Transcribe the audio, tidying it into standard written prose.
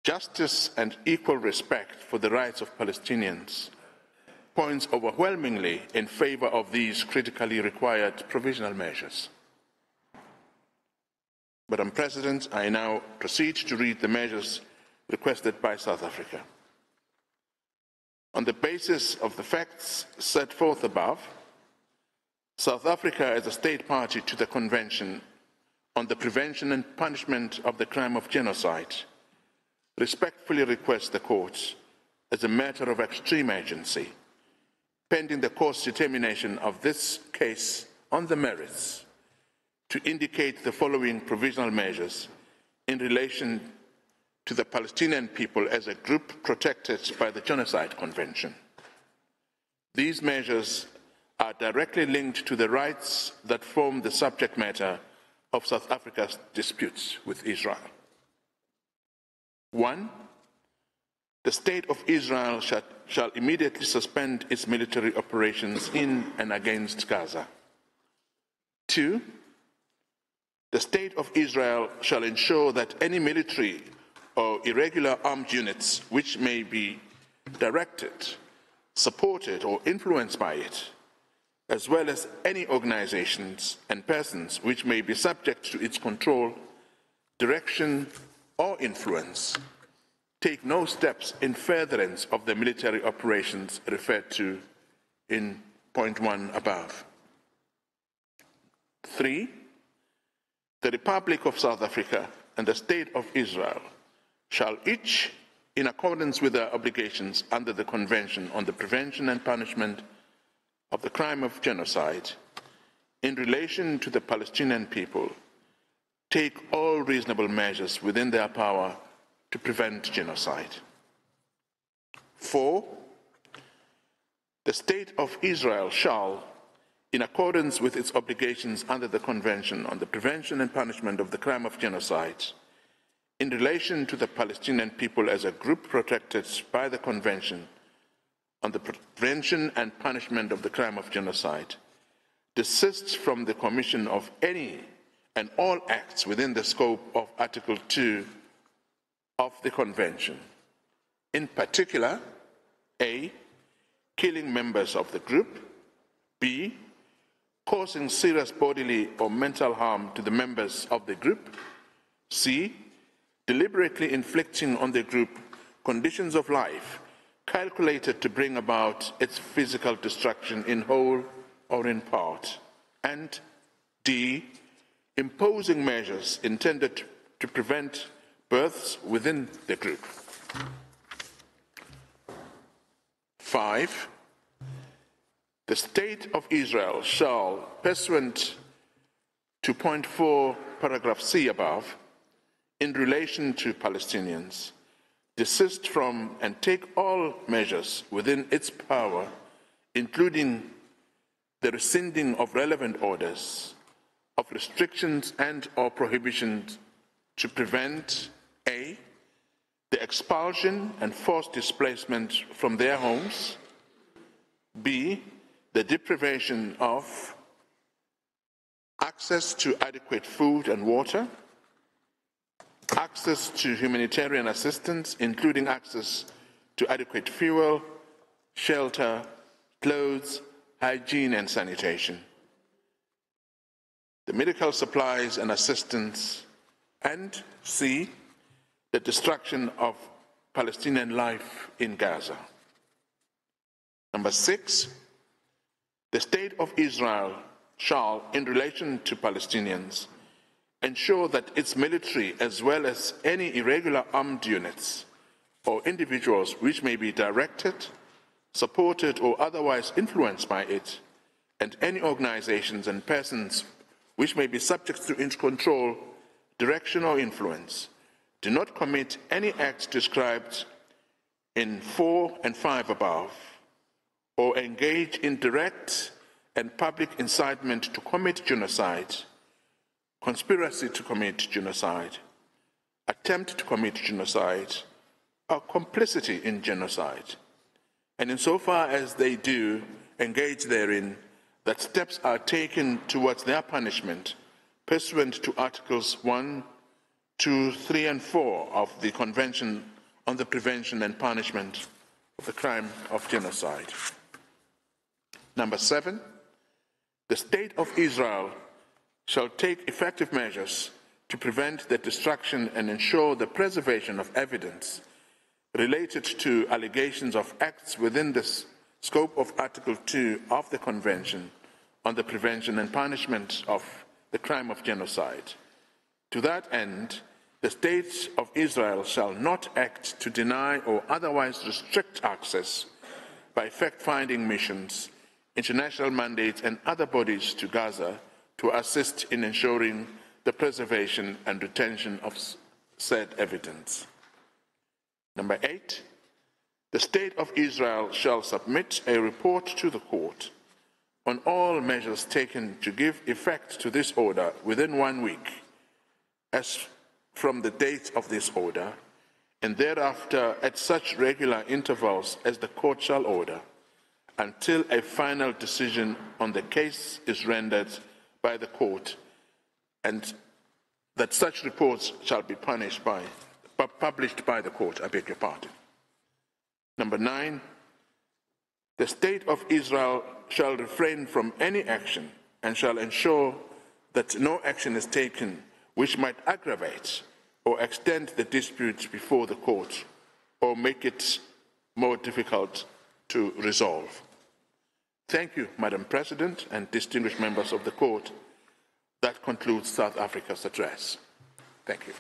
justice and equal respect for the rights of Palestinians points overwhelmingly in favor of these critically required provisional measures. Madam President, I now proceed to read the measures requested by South Africa. On the basis of the facts set forth above, South Africa, as a state party to the Convention on the Prevention and Punishment of the Crime of Genocide, respectfully requests the courts, as a matter of extreme urgency, pending the court's determination of this case on the merits, to indicate the following provisional measures in relation to the Palestinian people as a group protected by the Genocide Convention. These measures are directly linked to the rights that form the subject matter of South Africa's disputes with Israel. 1. The State of Israel shall immediately suspend its military operations in and against Gaza. 2. The State of Israel shall ensure that any military or irregular armed units which may be directed, supported, or influenced by it, as well as any organizations and persons which may be subject to its control, direction, or influence, take no steps in furtherance of the military operations referred to in point 1 above. 3. The Republic of South Africa and the State of Israel shall each, in accordance with their obligations under the Convention on the Prevention and Punishment of the Crime of Genocide, in relation to the Palestinian people, take all reasonable measures within their power to prevent genocide. 4. The State of Israel shall, in accordance with its obligations under the Convention on the Prevention and Punishment of the Crime of Genocide, in relation to the Palestinian people as a group protected by the Convention on the Prevention and Punishment of the Crime of Genocide, desist from the commission of any and all acts within the scope of Article 2 of the Convention, in particular, A, killing members of the group, B, causing serious bodily or mental harm to the members of the group, C, deliberately inflicting on the group conditions of life calculated to bring about its physical destruction in whole or in part, and D, imposing measures intended to prevent births within the group. 5. The State of Israel shall, pursuant to point 4, paragraph C above, in relation to Palestinians, desist from and take all measures within its power, including the rescinding of relevant orders, of restrictions and/or prohibitions to prevent A, the expulsion and forced displacement from their homes, B, the deprivation of access to adequate food and water, access to humanitarian assistance, including access to adequate fuel, shelter, clothes, hygiene, and sanitation, the medical supplies and assistance, and C, the destruction of Palestinian life in Gaza. Number 6, the State of Israel shall, in relation to Palestinians, ensure that its military, as well as any irregular armed units or individuals which may be directed, supported, or otherwise influenced by it, and any organizations and persons which may be subject to its control, direction, or influence, do not commit any acts described in 4 and 5 above, or engage in direct and public incitement to commit genocide, conspiracy to commit genocide, attempt to commit genocide, or complicity in genocide, and insofar as they do engage therein, that steps are taken towards their punishment pursuant to Articles 1, 2, 3, and 4 of the Convention on the prevention and punishment of the crime of genocide. Number 7, the State of Israel shall take effective measures to prevent the destruction and ensure the preservation of evidence related to allegations of acts within the scope of Article 2 of the Convention on the Prevention and Punishment of the Crime of Genocide. To that end, the State of Israel shall not act to deny or otherwise restrict access by fact-finding missions, international mandates, and other bodies to Gaza to assist in ensuring the preservation and retention of said evidence. Number 8, the State of Israel shall submit a report to the court on all measures taken to give effect to this order within 1 week, as from the date of this order, and thereafter at such regular intervals as the court shall order, until a final decision on the case is rendered by the court, and that such reports shall be published by the court, I beg your pardon. Number 9, the State of Israel shall refrain from any action and shall ensure that no action is taken which might aggravate or extend the dispute before the court or make it more difficult to resolve. Thank you, Madam President and distinguished members of the court. That concludes South Africa's address. Thank you.